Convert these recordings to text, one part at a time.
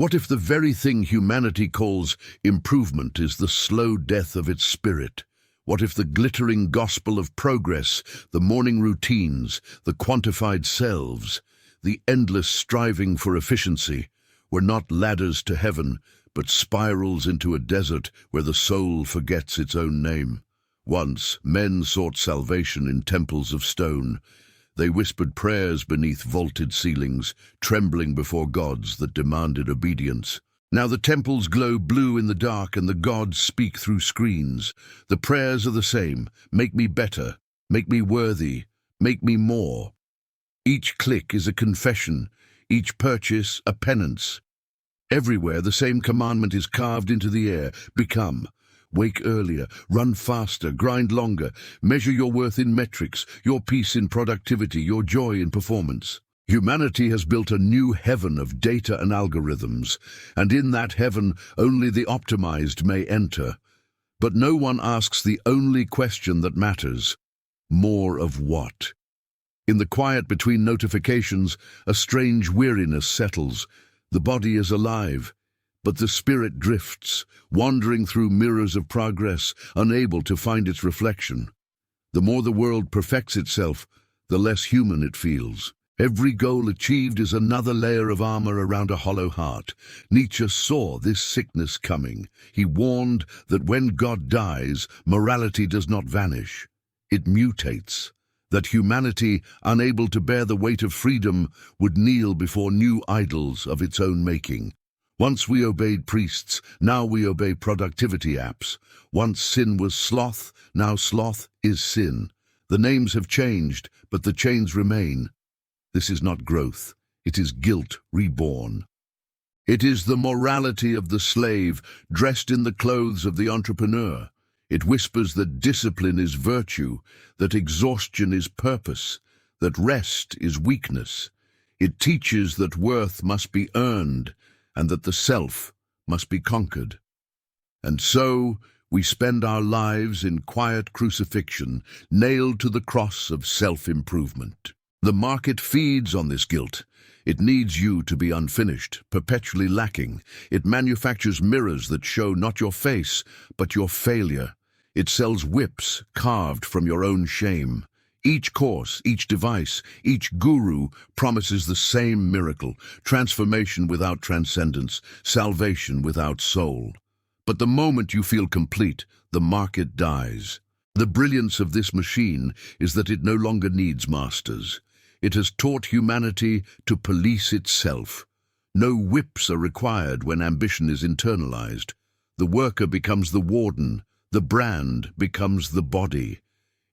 What if the very thing humanity calls improvement is the slow death of its spirit? What if the glittering gospel of progress, the morning routines, the quantified selves, the endless striving for efficiency, were not ladders to heaven, but spirals into a desert where the soul forgets its own name? Once, men sought salvation in temples of stone. They whispered prayers beneath vaulted ceilings, trembling before gods that demanded obedience. Now the temples glow blue in the dark and the gods speak through screens. The prayers are the same: make me better, make me worthy, make me more. Each click is a confession, each purchase a penance. Everywhere the same commandment is carved into the air: become. Wake earlier, run faster, grind longer, measure your worth in metrics, your peace in productivity, your joy in performance. Humanity has built a new heaven of data and algorithms, and in that heaven only the optimized may enter. But no one asks the only question that matters: more of what? In the quiet between notifications, a strange weariness settles. The body is alive, but the spirit drifts, wandering through mirrors of progress, unable to find its reflection. The more the world perfects itself, the less human it feels. Every goal achieved is another layer of armor around a hollow heart. Nietzsche saw this sickness coming. He warned that when God dies, morality does not vanish. It mutates. That humanity, unable to bear the weight of freedom, would kneel before new idols of its own making. Once we obeyed priests, now we obey productivity apps. Once sin was sloth, now sloth is sin. The names have changed, but the chains remain. This is not growth, it is guilt reborn. It is the morality of the slave dressed in the clothes of the entrepreneur. It whispers that discipline is virtue, that exhaustion is purpose, that rest is weakness. It teaches that worth must be earned, and that the self must be conquered. And so we spend our lives in quiet crucifixion, nailed to the cross of self-improvement. The market feeds on this guilt. It needs you to be unfinished, perpetually lacking. It manufactures mirrors that show not your face, but your failure. It sells whips carved from your own shame. Each course, each device, each guru promises the same miracle: transformation without transcendence, salvation without soul. But the moment you feel complete, the market dies. The brilliance of this machine is that it no longer needs masters. It has taught humanity to police itself. No whips are required when ambition is internalized. The worker becomes the warden, the brand becomes the body.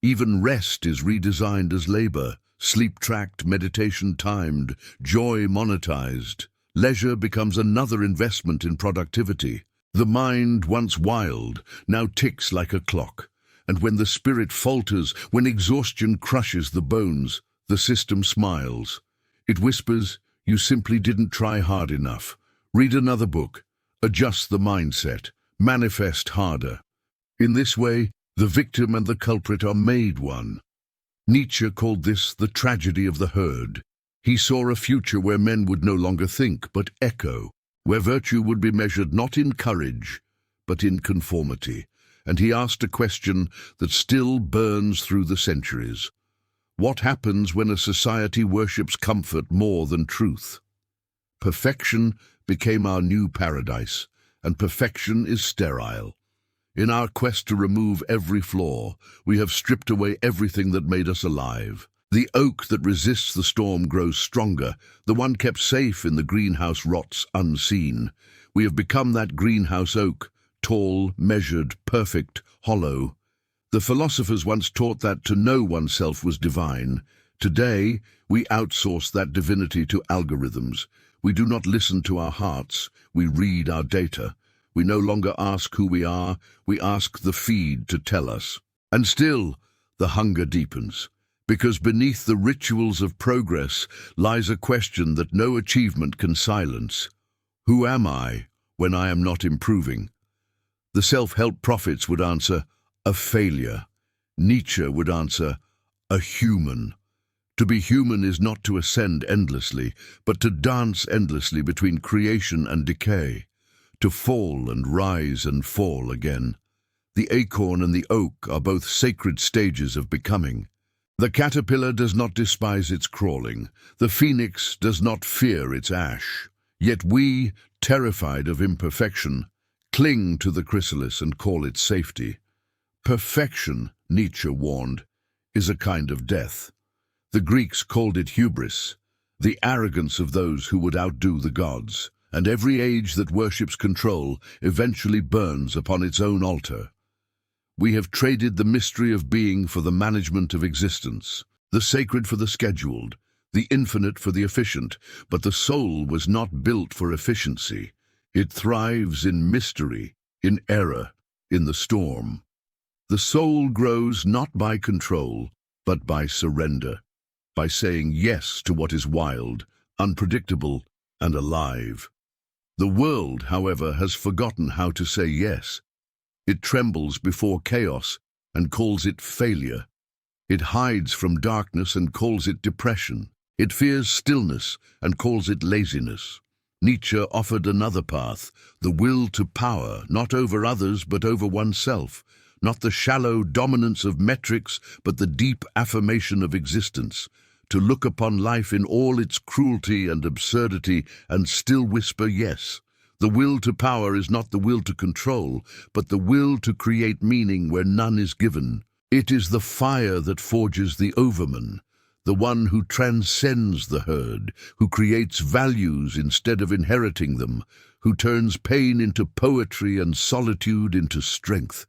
Even rest is redesigned as labor, sleep-tracked, meditation-timed, joy monetized. Leisure becomes another investment in productivity. The mind, once wild, now ticks like a clock. And when the spirit falters, when exhaustion crushes the bones, the system smiles. It whispers, you simply didn't try hard enough. Read another book. Adjust the mindset. Manifest harder. In this way, the victim and the culprit are made one. Nietzsche called this the tragedy of the herd. He saw a future where men would no longer think, but echo, where virtue would be measured not in courage, but in conformity. And he asked a question that still burns through the centuries. What happens when a society worships comfort more than truth? Perfection became our new paradise, and perfection is sterile. In our quest to remove every flaw, we have stripped away everything that made us alive. The oak that resists the storm grows stronger. The one kept safe in the greenhouse rots unseen. We have become that greenhouse oak, tall, measured, perfect, hollow. The philosophers once taught that to know oneself was divine. Today, we outsource that divinity to algorithms. We do not listen to our hearts, we read our data. We no longer ask who we are, we ask the feed to tell us. And still, the hunger deepens, because beneath the rituals of progress lies a question that no achievement can silence. Who am I when I am not improving? The self-help prophets would answer, a failure. Nietzsche would answer, a human. To be human is not to ascend endlessly, but to dance endlessly between creation and decay, to fall and rise and fall again. The acorn and the oak are both sacred stages of becoming. The caterpillar does not despise its crawling. The phoenix does not fear its ash. Yet we, terrified of imperfection, cling to the chrysalis and call it safety. Perfection, Nietzsche warned, is a kind of death. The Greeks called it hubris, the arrogance of those who would outdo the gods, and every age that worships control eventually burns upon its own altar. We have traded the mystery of being for the management of existence, the sacred for the scheduled, the infinite for the efficient, but the soul was not built for efficiency. It thrives in mystery, in error, in the storm. The soul grows not by control, but by surrender, by saying yes to what is wild, unpredictable, and alive. The world, however, has forgotten how to say yes. It trembles before chaos and calls it failure. It hides from darkness and calls it depression. It fears stillness and calls it laziness. Nietzsche offered another path, the will to power, not over others but over oneself, not the shallow dominance of metrics but the deep affirmation of existence, to look upon life in all its cruelty and absurdity and still whisper yes. The will to power is not the will to control, but the will to create meaning where none is given. It is the fire that forges the overman, the one who transcends the herd, who creates values instead of inheriting them, who turns pain into poetry and solitude into strength.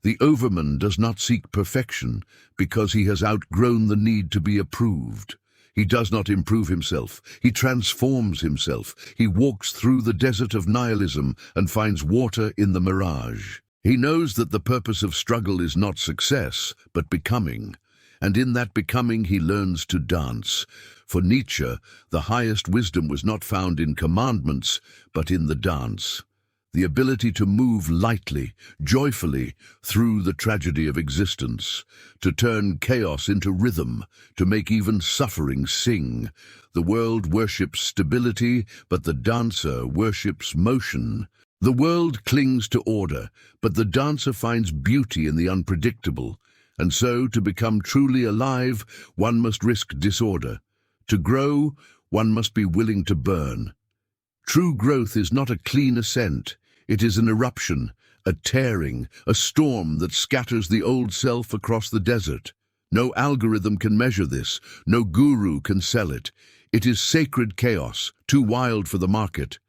The overman does not seek perfection because he has outgrown the need to be approved. He does not improve himself. He transforms himself. He walks through the desert of nihilism and finds water in the mirage. He knows that the purpose of struggle is not success, but becoming. And in that becoming he learns to dance. For Nietzsche, the highest wisdom was not found in commandments, but in the dance. The ability to move lightly, joyfully, through the tragedy of existence, to turn chaos into rhythm, to make even suffering sing. The world worships stability, but the dancer worships motion. The world clings to order, but the dancer finds beauty in the unpredictable. And so, to become truly alive, one must risk disorder. To grow, one must be willing to burn. True growth is not a clean ascent. It is an eruption, a tearing, a storm that scatters the old self across the desert. No algorithm can measure this. No guru can sell it. It is sacred chaos, too wild for the market.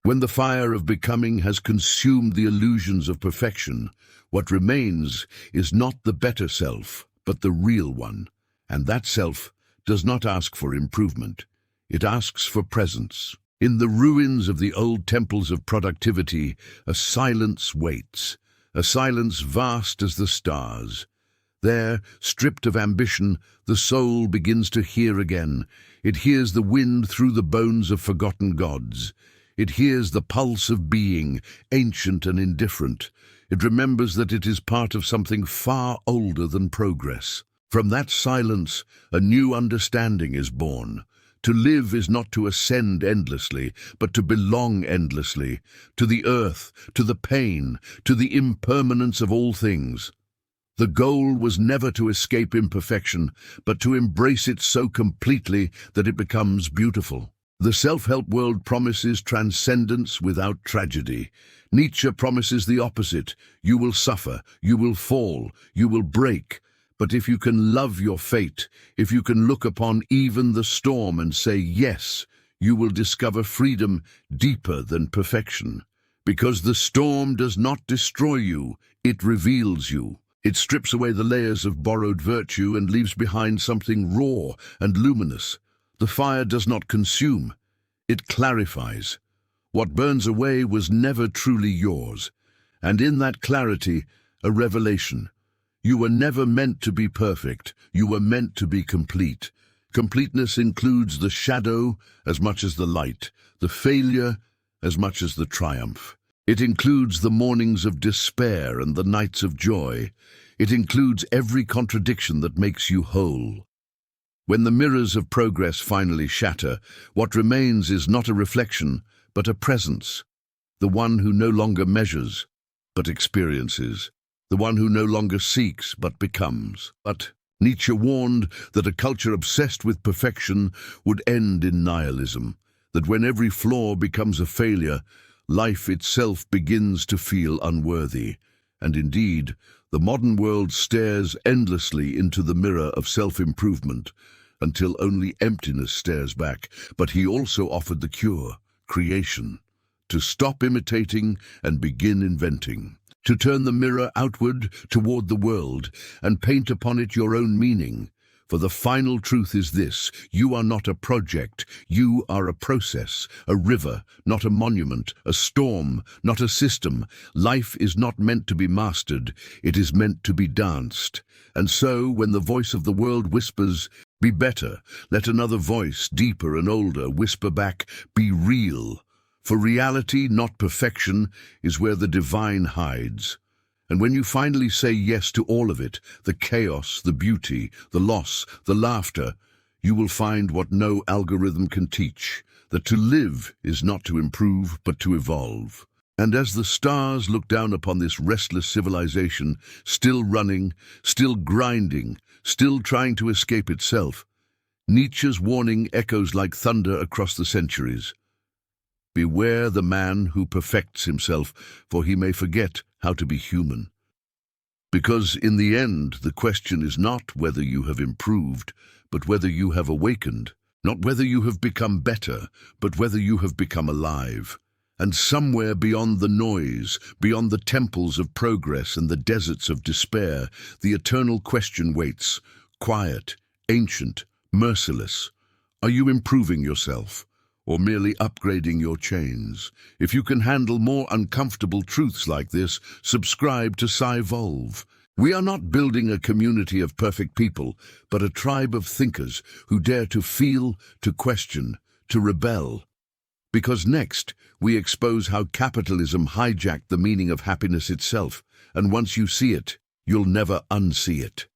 When the fire of becoming has consumed the illusions of perfection, what remains is not the better self, but the real one. And that self does not ask for improvement. It asks for presence. In the ruins of the old temples of productivity, a silence waits, a silence vast as the stars. There, stripped of ambition, the soul begins to hear again. It hears the wind through the bones of forgotten gods. It hears the pulse of being, ancient and indifferent. It remembers that it is part of something far older than progress. From that silence, a new understanding is born. To live is not to ascend endlessly, but to belong endlessly, to the earth, to the pain, to the impermanence of all things. The goal was never to escape imperfection, but to embrace it so completely that it becomes beautiful. The self-help world promises transcendence without tragedy. Nietzsche promises the opposite. You will suffer, you will fall, you will break. But if you can love your fate, if you can look upon even the storm and say yes, you will discover freedom deeper than perfection. Because the storm does not destroy you, it reveals you. It strips away the layers of borrowed virtue and leaves behind something raw and luminous. The fire does not consume, it clarifies. What burns away was never truly yours, and in that clarity, a revelation. You were never meant to be perfect, you were meant to be complete. Completeness includes the shadow as much as the light, the failure as much as the triumph. It includes the mornings of despair and the nights of joy. It includes every contradiction that makes you whole. When the mirrors of progress finally shatter, what remains is not a reflection, but a presence. The one who no longer measures, but experiences. The one who no longer seeks, but becomes. But Nietzsche warned that a culture obsessed with perfection would end in nihilism, that when every flaw becomes a failure, life itself begins to feel unworthy. And indeed, the modern world stares endlessly into the mirror of self-improvement until only emptiness stares back. But he also offered the cure, creation, to stop imitating and begin inventing, to turn the mirror outward toward the world and paint upon it your own meaning. For the final truth is this: you are not a project, you are a process, a river, not a monument, a storm, not a system. Life is not meant to be mastered, it is meant to be danced. And so, when the voice of the world whispers, "Be better," let another voice, deeper and older, whisper back, "Be real." For reality, not perfection, is where the divine hides. And when you finally say yes to all of it, the chaos, the beauty, the loss, the laughter, you will find what no algorithm can teach, that to live is not to improve, but to evolve. And as the stars look down upon this restless civilization, still running, still grinding, still trying to escape itself, Nietzsche's warning echoes like thunder across the centuries. Beware the man who perfects himself, for he may forget how to be human. Because in the end, the question is not whether you have improved, but whether you have awakened, not whether you have become better, but whether you have become alive. And somewhere beyond the noise, beyond the temples of progress and the deserts of despair, the eternal question waits, quiet, ancient, merciless. Are you improving yourself, or merely upgrading your chains? If you can handle more uncomfortable truths like this, subscribe to SciVolve. We are not building a community of perfect people, but a tribe of thinkers who dare to feel, to question, to rebel. Because next, we expose how capitalism hijacked the meaning of happiness itself, and once you see it, you'll never unsee it.